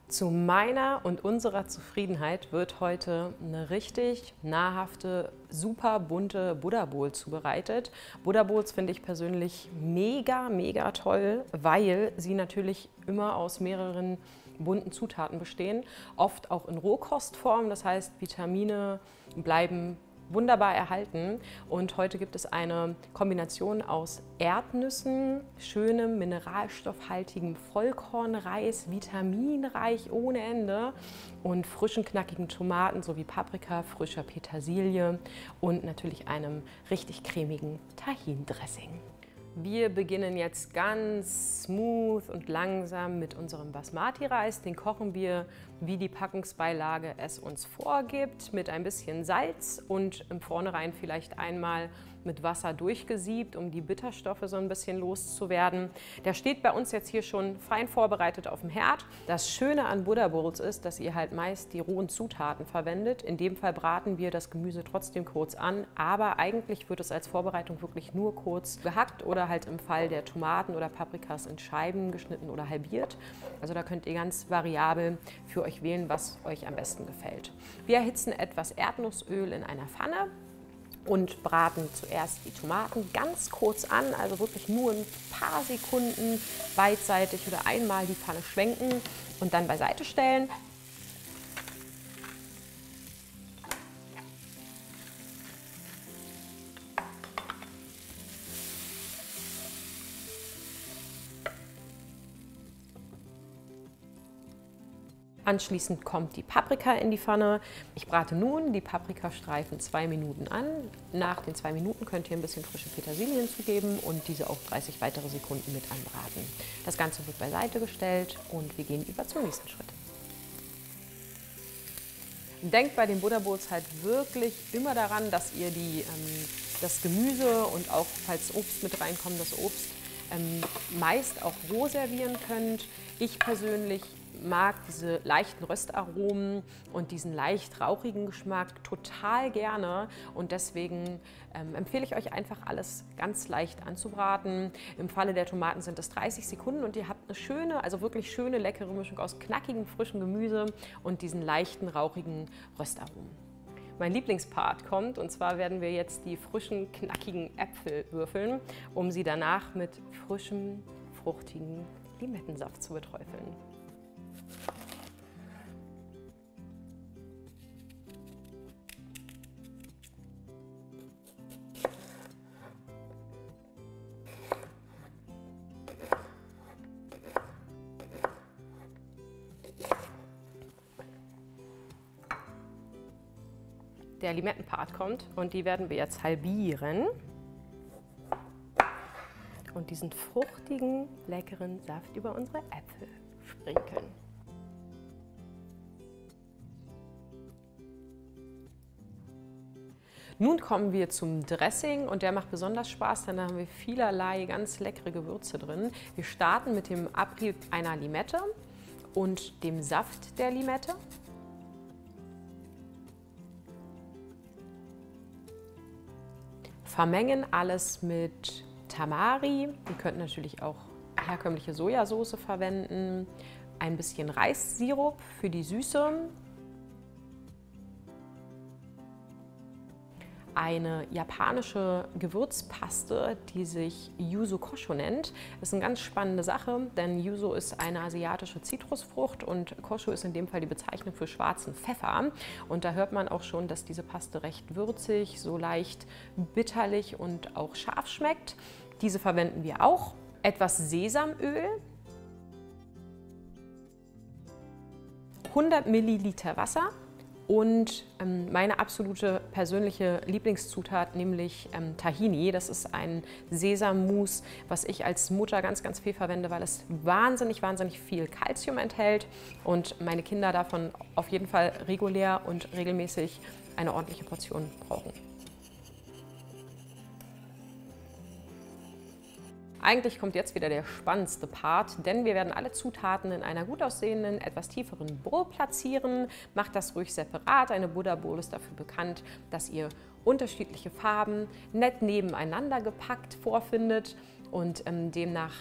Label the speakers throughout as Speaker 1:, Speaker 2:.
Speaker 1: Zu meiner und unserer Zufriedenheit wird heute eine richtig nahrhafte, super bunte Buddha Bowl zubereitet. Buddha Bowls finde ich persönlich mega, mega toll, weil sie natürlich immer aus mehreren bunten Zutaten bestehen, oft auch in Rohkostform, das heißt Vitamine bleiben wunderbar erhalten. Und heute gibt es eine Kombination aus Erdnüssen, schönem mineralstoffhaltigem Vollkornreis, vitaminreich ohne Ende und frischen, knackigen Tomaten sowie Paprika, frischer Petersilie und natürlich einem richtig cremigen Tahin-Dressing. Wir beginnen jetzt ganz smooth und langsam mit unserem Basmati-Reis. Den kochen wir, wie die Packungsbeilage es uns vorgibt, mit ein bisschen Salz und im Vornherein vielleicht einmal mit Wasser durchgesiebt, um die Bitterstoffe so ein bisschen loszuwerden. Der steht bei uns jetzt hier schon fein vorbereitet auf dem Herd. Das Schöne an Buddha Bowls ist, dass ihr halt meist die rohen Zutaten verwendet. In dem Fall braten wir das Gemüse trotzdem kurz an, aber eigentlich wird es als Vorbereitung wirklich nur kurz gehackt oder halt im Fall der Tomaten oder Paprikas in Scheiben geschnitten oder halbiert. Also da könnt ihr ganz variabel für euch wählen, was euch am besten gefällt. Wir erhitzen etwas Erdnussöl in einer Pfanne und braten zuerst die Tomaten ganz kurz an, also wirklich nur ein paar Sekunden beidseitig oder einmal die Pfanne schwenken und dann beiseite stellen. Anschließend kommt die Paprika in die Pfanne. Ich brate nun die Paprikastreifen 2 Minuten an. Nach den 2 Minuten könnt ihr ein bisschen frische Petersilie hinzugeben und diese auch 30 weitere Sekunden mit anbraten. Das Ganze wird beiseite gestellt und wir gehen über zum nächsten Schritt. Denkt bei den Buddha Bowls halt wirklich immer daran, dass ihr das Gemüse und auch, falls Obst mit reinkommt, das Obst meist auch roh servieren könnt. Ich persönlich mag diese leichten Röstaromen und diesen leicht rauchigen Geschmack total gerne und deswegen empfehle ich euch einfach alles ganz leicht anzubraten. Im Falle der Tomaten sind es 30 Sekunden und ihr habt eine schöne, also wirklich schöne, leckere Mischung aus knackigem, frischem Gemüse und diesen leichten, rauchigen Röstaromen. Mein Lieblingspart kommt und zwar werden wir jetzt die frischen, knackigen Äpfel würfeln, um sie danach mit frischem, fruchtigen Limettensaft zu beträufeln. Der Limettenpart kommt und die werden wir jetzt halbieren und diesen fruchtigen, leckeren Saft über unsere Äpfel sprinkeln. Nun kommen wir zum Dressing und der macht besonders Spaß, denn da haben wir vielerlei ganz leckere Gewürze drin. Wir starten mit dem Abrieb einer Limette und dem Saft der Limette. Vermengen alles mit Tamari. Ihr könnt natürlich auch herkömmliche Sojasauce verwenden, ein bisschen Reissirup für die Süße, eine japanische Gewürzpaste, die sich Yuzu Kosho nennt. Das ist eine ganz spannende Sache, denn Yuzu ist eine asiatische Zitrusfrucht und Kosho ist in dem Fall die Bezeichnung für schwarzen Pfeffer. Und da hört man auch schon, dass diese Paste recht würzig, so leicht bitterlich und auch scharf schmeckt. Diese verwenden wir auch. Etwas Sesamöl, 100 Milliliter Wasser, und meine absolute persönliche Lieblingszutat, nämlich Tahini. Das ist ein Sesammousse, was ich als Mutter ganz, ganz viel verwende, weil es wahnsinnig, wahnsinnig viel Kalzium enthält und meine Kinder davon auf jeden Fall regulär und regelmäßig eine ordentliche Portion brauchen. Eigentlich kommt jetzt wieder der spannendste Part, denn wir werden alle Zutaten in einer gut aussehenden, etwas tieferen Bowl platzieren. Macht das ruhig separat. Eine Buddha Bowl ist dafür bekannt, dass ihr unterschiedliche Farben nett nebeneinander gepackt vorfindet und demnach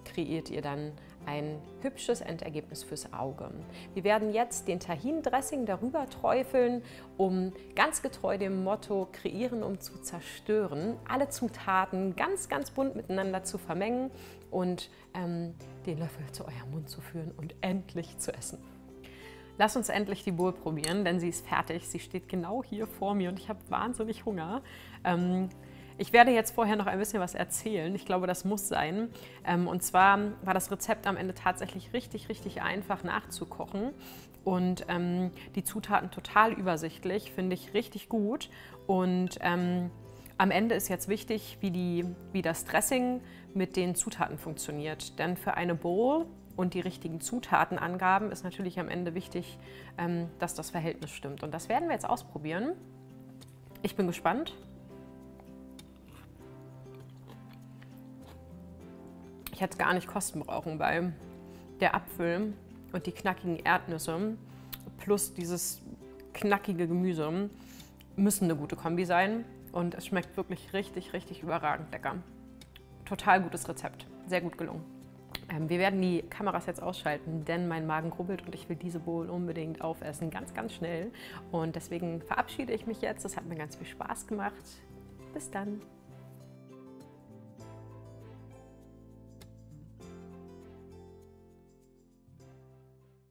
Speaker 1: kreiert ihr dann ein hübsches Endergebnis fürs Auge. Wir werden jetzt den Tahin-Dressing darüber träufeln, um ganz getreu dem Motto kreieren, um zu zerstören, alle Zutaten ganz, ganz bunt miteinander zu vermengen und den Löffel zu eurem Mund zu führen und endlich zu essen. Lass uns endlich die Bowl probieren, denn sie ist fertig. Sie steht genau hier vor mir und ich habe wahnsinnig Hunger. Ich werde jetzt vorher noch ein bisschen was erzählen. Ich glaube, das muss sein. Und zwar war das Rezept am Ende tatsächlich richtig, richtig einfach nachzukochen. Und die Zutaten total übersichtlich, finde ich richtig gut. Und am Ende ist jetzt wichtig, wie das Dressing mit den Zutaten funktioniert. Denn für eine Bowl und die richtigen Zutatenangaben ist natürlich am Ende wichtig, dass das Verhältnis stimmt. Und das werden wir jetzt ausprobieren. Ich bin gespannt. Ich hätte es gar nicht kosten brauchen, weil der Apfel und die knackigen Erdnüsse plus dieses knackige Gemüse müssen eine gute Kombi sein. Und es schmeckt wirklich richtig, richtig überragend lecker. Total gutes Rezept, sehr gut gelungen. Wir werden die Kameras jetzt ausschalten, denn mein Magen grubbelt und ich will diese Bowl unbedingt aufessen, ganz, ganz schnell. Und deswegen verabschiede ich mich jetzt. Es hat mir ganz viel Spaß gemacht. Bis dann.